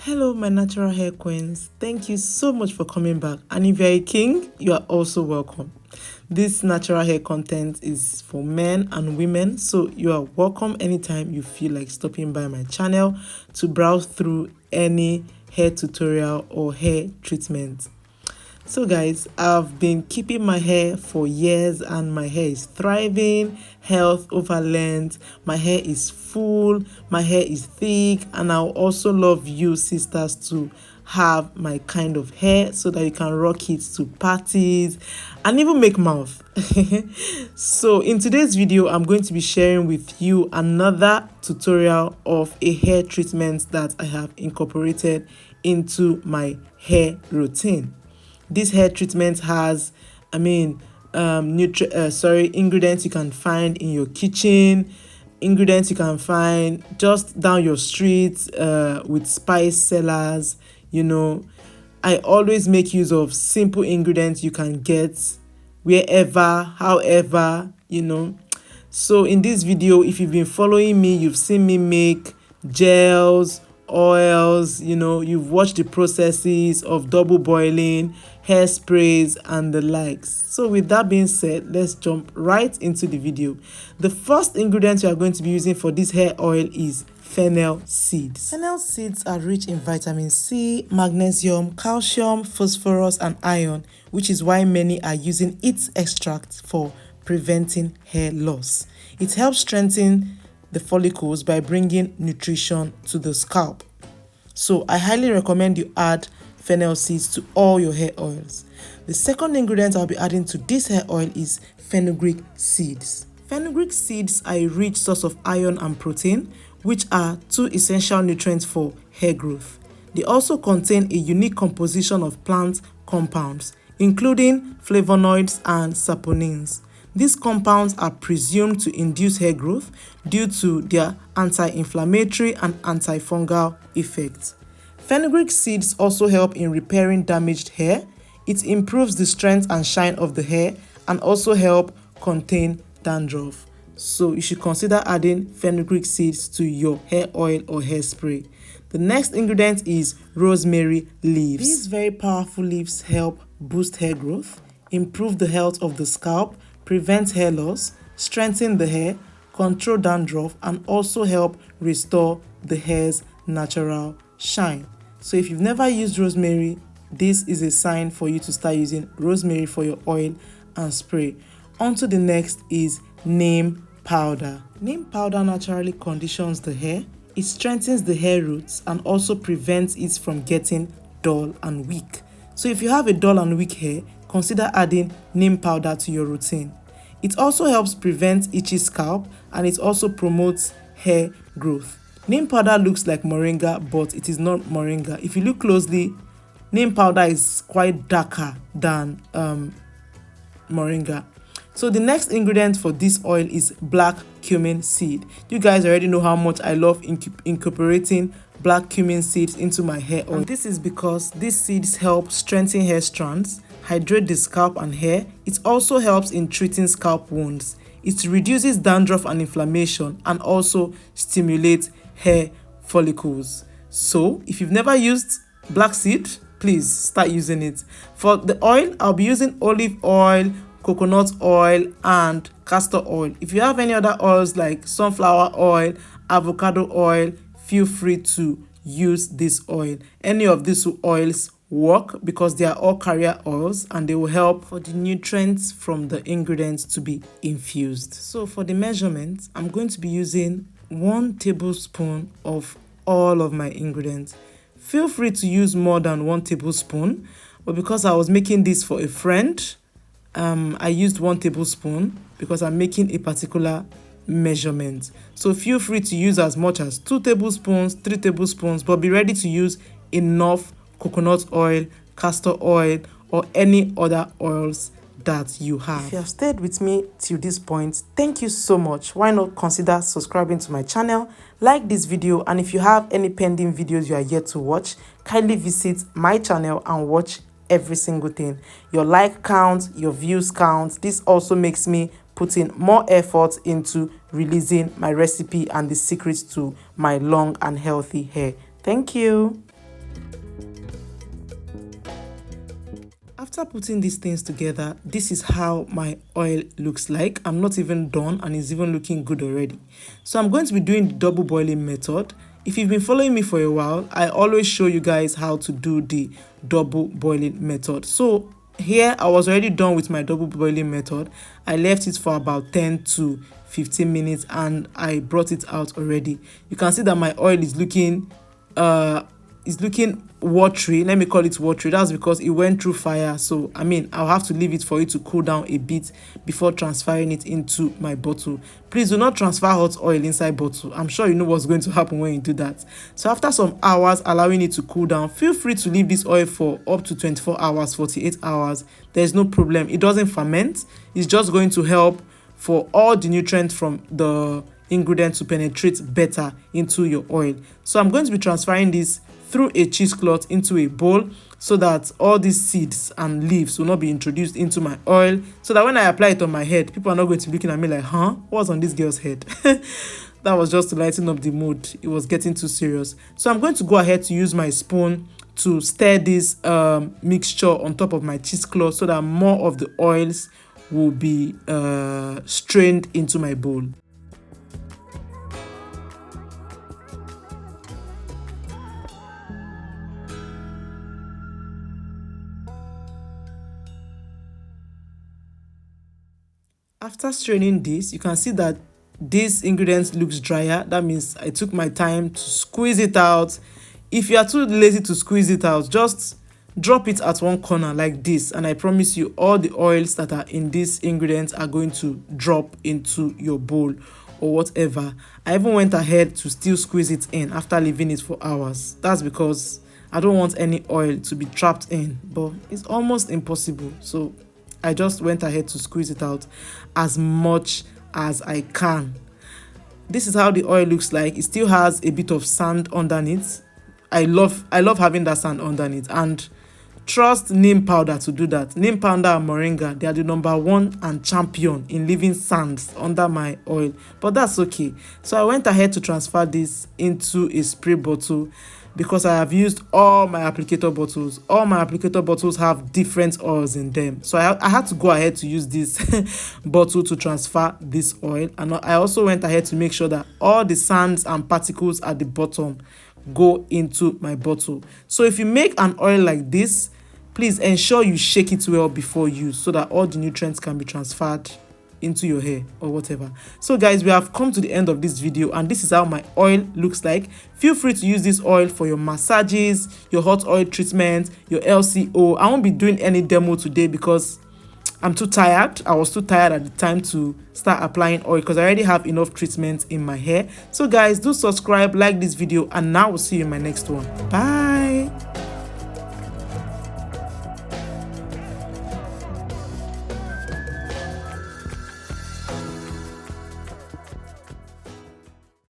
Hello, my natural hair queens. Thank you so much for coming back. And if you're a king, you are also welcome. This natural hair content is for men and women, so you are welcome anytime you feel like stopping by my channel to browse through any hair tutorial or hair treatment. So guys, I've been keeping my hair for years and my hair is thriving, health over length, my hair is full, my hair is thick, and I also love you sisters to have my kind of hair so that you can rock it to parties and even make mouth. So in today's video, I'm going to be sharing with you another tutorial of a hair treatment that I have incorporated into my hair routine. This hair treatment has, ingredients you can find in your kitchen, ingredients you can find just down your street with spice sellers. I always make use of simple ingredients you can get wherever, however. So in this video, if you've been following me, you've seen me make gels, oils, you've watched the processes of double boiling, hairsprays and the likes. So with that being said, let's jump right into the video. The first ingredient we are going to be using for this hair oil is fennel seeds. Fennel seeds are rich in vitamin C, magnesium, calcium, phosphorus and iron, which is why many are using its extract for preventing hair loss. It helps strengthen the follicles by bringing nutrition to the scalp. So I highly recommend you add fennel seeds to all your hair oils. The second ingredient I'll be adding to this hair oil is fenugreek seeds. Fenugreek seeds are a rich source of iron and protein, which are two essential nutrients for hair growth. They also contain a unique composition of plant compounds, including flavonoids and saponins. These compounds are presumed to induce hair growth due to their anti-inflammatory and antifungal effects. Fenugreek seeds also help in repairing damaged hair. It improves the strength and shine of the hair and also help contain dandruff. So you should consider adding fenugreek seeds to your hair oil or hairspray. The next ingredient is rosemary leaves. These very powerful leaves help boost hair growth, improve the health of the scalp, prevent hair loss, strengthen the hair, control dandruff, and also help restore the hair's natural shine. So if you've never used rosemary, this is a sign for you to start using rosemary for your oil and spray. On to the next is neem powder. Neem powder naturally conditions the hair. It strengthens the hair roots and also prevents it from getting dull and weak. So if you have a dull and weak hair, consider adding neem powder to your routine. It also helps prevent itchy scalp and it also promotes hair growth. Neem powder looks like moringa, but it is not moringa. If you look closely, neem powder is quite darker than moringa. So the next ingredient for this oil is black cumin seed. You guys already know how much I love incorporating black cumin seeds into my hair oil. And this is because these seeds help strengthen hair strands, hydrate the scalp and hair. It also helps in treating scalp wounds. It reduces dandruff and inflammation and also stimulates hair follicles. So if you've never used black seed, please start using it. For the oil, I'll be using olive oil, coconut oil and castor oil. If you have any other oils like sunflower oil, avocado oil, feel free to use this oil. Any of these oils work because they are all carrier oils and they will help for the nutrients from the ingredients to be infused. So for the measurement, I'm going to be using 1 tablespoon of all of my ingredients. Feel free to use more than 1 tablespoon, but because I was making this for a friend, I used 1 tablespoon because I'm making a particular measurement. So feel free to use as much as 2 tablespoons, 3 tablespoons, but be ready to use enough coconut oil, castor oil, or any other oils that you have. If you have stayed with me till this point, thank you so much. Why not consider subscribing to my channel, like this video, and if you have any pending videos you are yet to watch, kindly visit my channel and watch every single thing. Your like count, your views count. This also makes me put in more effort into releasing my recipe and the secrets to my long and healthy hair. Thank you. After putting these things together, this is how my oil looks like. I'm not even done and it's even looking good already. So I'm going to be doing the double boiling method. If you've been following me for a while, I always show you guys how to do the double boiling method. So here I was already done with my double boiling method. I left it for about 10 to 15 minutes and I brought it out already. You can see that my oil is looking watery. Let me call it watery. That's because it went through fire. So I mean, I'll have to leave it for it to cool down a bit before transferring it into my bottle. Please do not transfer hot oil inside bottle. I'm sure you know what's going to happen when you do that. So after some hours allowing it to cool down, feel free to leave this oil for up to 24 hours, 48 hours. There's no problem. It doesn't ferment. It's just going to help for all the nutrients from the ingredients to penetrate better into your oil. So I'm going to be transferring this through a cheesecloth into a bowl so that all these seeds and leaves will not be introduced into my oil, so that when I apply it on my head, people are not going to be looking at me like, huh, what's on this girl's head? That was just to lighten up the mood. It was getting too serious. So I'm going to go ahead to use my spoon to stir this mixture on top of my cheesecloth so that more of the oils will be strained into my bowl. After straining this, you can see that this ingredient looks drier. That means I took my time to squeeze it out. If you are too lazy to squeeze it out, just drop it at one corner like this, and I promise you all the oils that are in this ingredient are going to drop into your bowl or whatever. I even went ahead to still squeeze it in after leaving it for hours. That's because I don't want any oil to be trapped in, but it's almost impossible. So I just went ahead to squeeze it out as much as I can. This is how the oil looks like. It still has a bit of sand underneath. I love having that sand underneath, and trust neem powder to do that. Neem powder and moringa, they are the #1 and champion in leaving sands under my oil, but that's okay. So I went ahead to transfer this into a spray bottle because I have used all my applicator bottles. All my applicator bottles have different oils in them, so I had to go ahead to use this bottle to transfer this oil. And I also went ahead to make sure that all the sands and particles at the bottom go into my bottle. So if you make an oil like this, please ensure you shake it well before use so that all the nutrients can be transferred into your hair or whatever. So guys, we have come to the end of this video, and this is how my oil looks like. Feel free to use this oil for your massages, your hot oil treatment, your LCO. I won't be doing any demo today because I'm too tired. I was too tired at the time to start applying oil because I already have enough treatment in my hair. So guys, do subscribe, like this video, and now we'll see you in my next one. Bye.